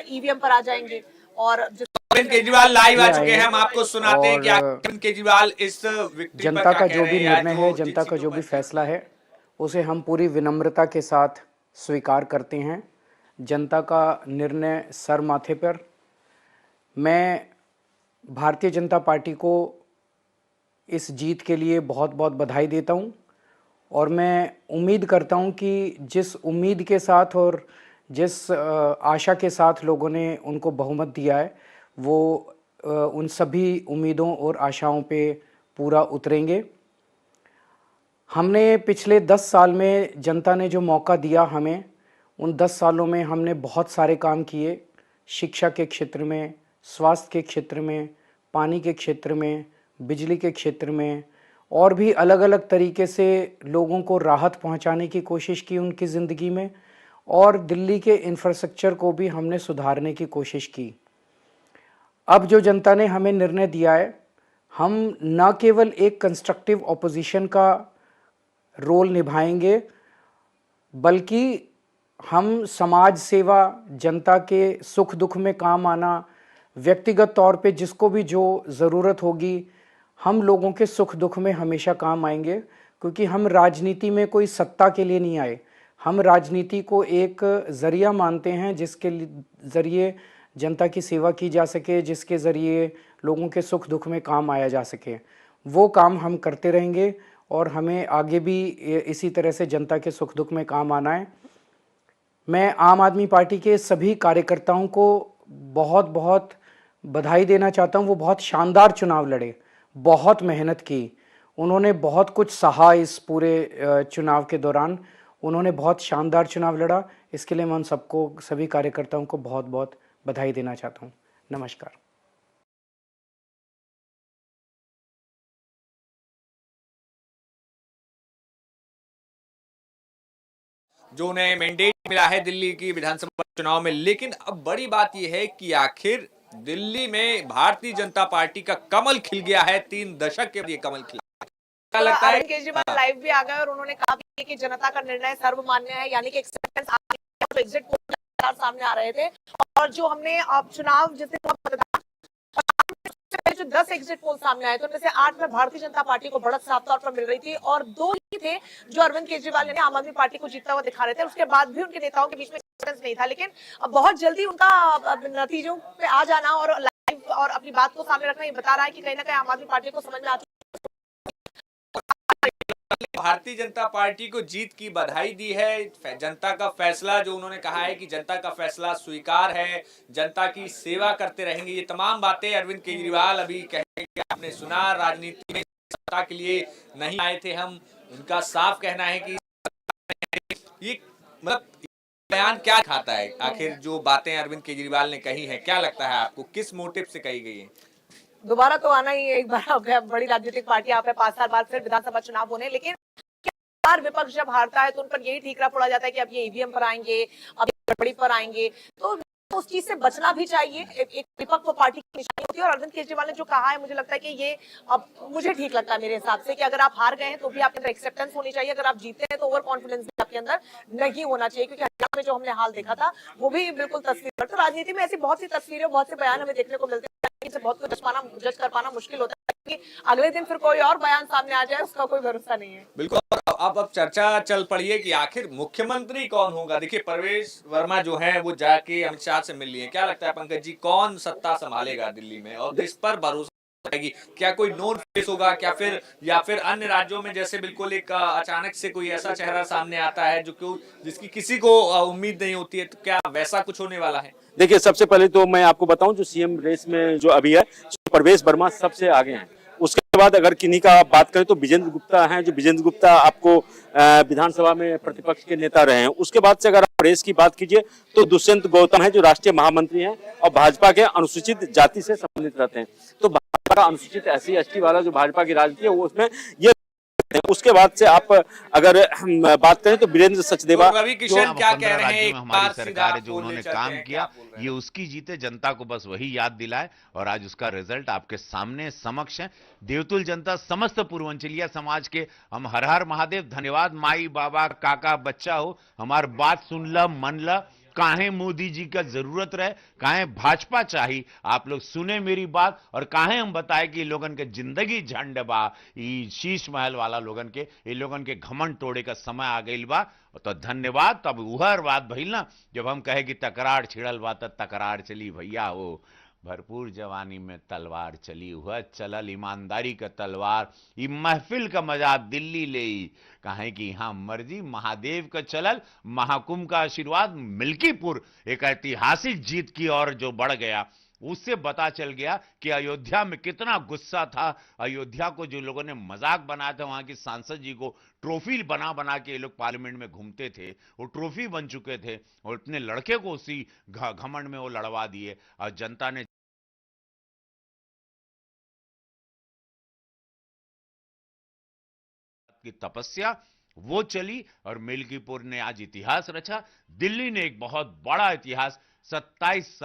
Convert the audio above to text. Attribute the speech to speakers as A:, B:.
A: EVM पर आ जाएंगे। और
B: अरविंद केजरीवाल लाइव आ चुके
C: आए
B: हैं, हम आपको सुनाते हैं कि
C: और
B: अरविंद केजरीवाल इस विक्ट्री पर
C: जनता
B: क्या
C: का
B: कह
C: जो
B: रहे
C: भी
B: हैं या
C: निर्णय
B: जो
C: है,
B: जिन
C: जनता का
B: सीटों
C: जो भी
B: पर।
C: फैसला है, उसे हम पूरी विनम्रता के साथ स्वीकार करते हैं। जनता का निर्णय सर माथे पर। मैं भारतीय जनता पार्टी को इस जीत के लिए बहुत बहुत बधाई देता हूं और मैं उम्मीद करता हूं कि जिस उम्मीद के साथ और जिस आशा के साथ लोगों ने उनको बहुमत दिया है, वो उन सभी उम्मीदों और आशाओं पे पूरा उतरेंगे। हमने पिछले 10 साल में जनता ने जो मौका दिया हमें, उन 10 सालों में हमने बहुत सारे काम किए। शिक्षा के क्षेत्र में, स्वास्थ्य के क्षेत्र में, पानी के क्षेत्र में, बिजली के क्षेत्र में और भी अलग अलग तरीके से लोगों को राहत पहुंचाने की कोशिश की उनकी ज़िंदगी में। और दिल्ली के इंफ्रास्ट्रक्चर को भी हमने सुधारने की कोशिश की। अब जो जनता ने हमें निर्णय दिया है, हम न केवल एक कंस्ट्रक्टिव ऑपोजिशन का रोल निभाएंगे, बल्कि हम समाज सेवा, जनता के सुख दुख में काम आना, व्यक्तिगत तौर पे जिसको भी जो ज़रूरत होगी, हम लोगों के सुख दुख में हमेशा काम आएंगे। क्योंकि हम राजनीति में कोई सत्ता के लिए नहीं आए, हम राजनीति को एक ज़रिया मानते हैं जिसके ज़रिए जनता की सेवा की जा सके, जिसके ज़रिए लोगों के सुख दुख में काम आया जा सके। वो काम हम करते रहेंगे और हमें आगे भी इसी तरह से जनता के सुख दुख में काम आना है। मैं आम आदमी पार्टी के सभी कार्यकर्ताओं को बहुत बहुत बधाई देना चाहता हूं। वो बहुत शानदार चुनाव लड़े, बहुत मेहनत की, उन्होंने बहुत कुछ सहा इस पूरे चुनाव के दौरान। उन्होंने बहुत शानदार चुनाव लड़ा। इसके लिए मैं उन सबको, सभी कार्यकर्ताओं को बहुत बहुत बधाई देना चाहता हूं। नमस्कार।
B: जो उन्हें मैंडेट मिला है दिल्ली की विधानसभा चुनाव में, लेकिन अब बड़ी बात यह है कि आखिर दिल्ली में भारतीय जनता पार्टी का कमल खिल गया है। 3 दशक के लिए कमल खिला। क्या लगता है?
A: अरविंद केजरीवाल लाइव भी आ गए और उन्होंने कहा कि जनता का निर्णय सर्वमान्य है, यानी कि एक्सेप्टेंस आ गया। तो एग्जिट पोल सामने आ रहे थे और जो हमने अब चुनाव जिसे जो 10 एग्जिट पोल सामने आए थे उनमें से 8 में भारतीय जनता पार्टी को बढ़त साफ तौर पर मिल रही थी और 2 ही थे जो अरविंद केजरीवाल ने आम आदमी पार्टी को जीतता हुआ दिखा रहे थे। उसके बाद भी उनके नेताओं के बीच में डिफरेंस नहीं था, लेकिन अब बहुत जल्दी उनका नतीजों पे आ जाना और लाइव और अपनी बात को सामने रखना ये बता रहा है कि कहीं ना कहीं आम आदमी पार्टी को समझ में आ चुकी
B: भारतीय जनता पार्टी को जीत की बधाई दी है। जनता का फैसला, जो उन्होंने कहा है कि जनता का फैसला स्वीकार है, जनता की सेवा करते रहेंगे, ये तमाम बातें अरविंद केजरीवाल अभी कहेंगे। आपने सुना, राजनीति में सत्ता के लिए नहीं आए थे हम। उनका साफ कहना है कि ये मतलब बयान क्या खाता है, आखिर जो बातें अरविंद केजरीवाल ने कही है, क्या लगता है आपको किस मोटिव से कही गई है?
A: दोबारा तो आना ही एक बार बड़ी राजनीतिक पार्टी आप 5 साल बाद फिर विधानसभा चुनाव होने, लेकिन विपक्ष जब हारता है तो उन पर यही ठीकरा फोड़ा जाता है कि अब ये ईवीएम पर आएंगे, अब गड़बड़ी पर आएंगे। तो उस चीज से बचना भी चाहिए। एक विपक्ष पार्टी की निशानी होती है और अरविंद केजरीवाल ने जो कहा है, मुझे लगता है कि ये अब मुझे ठीक लगता है मेरे हिसाब से कि अगर आप हार गए हैं तो भी आपके अंदर एक्सेप्टेंस होनी चाहिए। अगर आप जीते हैं तो ओवर कॉन्फिडेंस भी आपके अंदर नहीं होना चाहिए, क्योंकि हरियाणा में जो हमने हाल देखा था वो भी बिल्कुल तस्वीर। तो राजनीति में ऐसी बहुत सी तस्वीरें, बहुत से बयान हमें देखने को मिलते हैं, से बहुत कुछ जज कर पाना मुश्किल होता है कि अगले दिन फिर कोई और बयान सामने आ जाए, उसका कोई भरोसा नहीं है।
B: बिल्कुल। अब चर्चा चल पड़ी है कि आखिर मुख्यमंत्री कौन होगा। देखिए, परवेश वर्मा जो है वो जाके अमित शाह से मिल लिए। क्या लगता है पंकज जी, कौन सत्ता संभालेगा दिल्ली में और किस पर भरोसा रहेगी? क्या कोई नोन फेस होगा, क्या फिर या फिर अन्य राज्यों में जैसे बिल्कुल एक अचानक से कोई ऐसा चेहरा सामने आता है जो जिसकी किसी को उम्मीद नहीं होती है, तो क्या वैसा कुछ होने वाला है?
D: देखिए, सबसे पहले तो मैं आपको बताऊं, जो सीएम रेस में जो अभी है, परवेश वर्मा सबसे आगे हैं। उसके बाद अगर किन्हीं का बात करें तो विजेंद्र गुप्ता हैं। जो विजेंद्र गुप्ता आपको विधानसभा में प्रतिपक्ष के नेता रहे हैं। उसके बाद से अगर आप प्रेस की बात कीजिए तो दुष्यंत गौतम है, जो राष्ट्रीय महामंत्री हैं और भाजपा के अनुसूचित जाति से संबंधित रहते हैं। तो भाजपा का अनुसूचित SC ST वाला जो भाजपा की राजनीति है वो उसमें ये। उसके बाद से आप अगर बात करें तो वीरेंद्र सचदेवा,
B: रवि किशन क्या कह रहे हैं?
E: हमारी सरकार है, जो उन्होंने काम किया, ये उसकी जीते, जनता को बस वही याद दिलाए और आज उसका रिजल्ट आपके सामने समक्ष है। देवतुल जनता, समस्त पूर्वांचलिया समाज के हम हर हर महादेव, धन्यवाद। माई बाबा काका बच्चा हो, हमार बात सुन ल, मन ल काहे मोदी जी का जरूरत रहे, काहे भाजपा चाहिए। आप लोग सुने मेरी बात और काहे हम बताए कि लोगन के जिंदगी झंड बा, ई शीश महल वाला लोगन के, ये लोगन के घमंड तोड़े का समय आ गई बा। तो धन्यवाद। तब उहर बात भइल ना, जब हम कहे कि तकरार छिड़ल बा त तकरार चली भैया, हो भरपूर जवानी में तलवार चली, हुआ चलल ईमानदारी का तलवार। ई महफिल का मजा दिल्ली ले ई, कहे कि यहां मर्जी महादेव का चलल, महाकुंभ का आशीर्वाद, मिल्कीपुर एक ऐतिहासिक जीत की ओर जो बढ़ गया, उससे पता चल गया कि अयोध्या में कितना गुस्सा था। अयोध्या को जो लोगों ने मजाक बनाया था, वहां की सांसद जी को ट्रॉफी बना बना के ये लोग पार्लियामेंट में घूमते थे, वो ट्रॉफी बन चुके थे, और इतने लड़के को उसी घमंड में वो लड़वा दिए। और जनता ने की तपस्या वो चली, और मिल्कीपुर ने आज इतिहास रचा। दिल्ली ने एक बहुत बड़ा इतिहास 27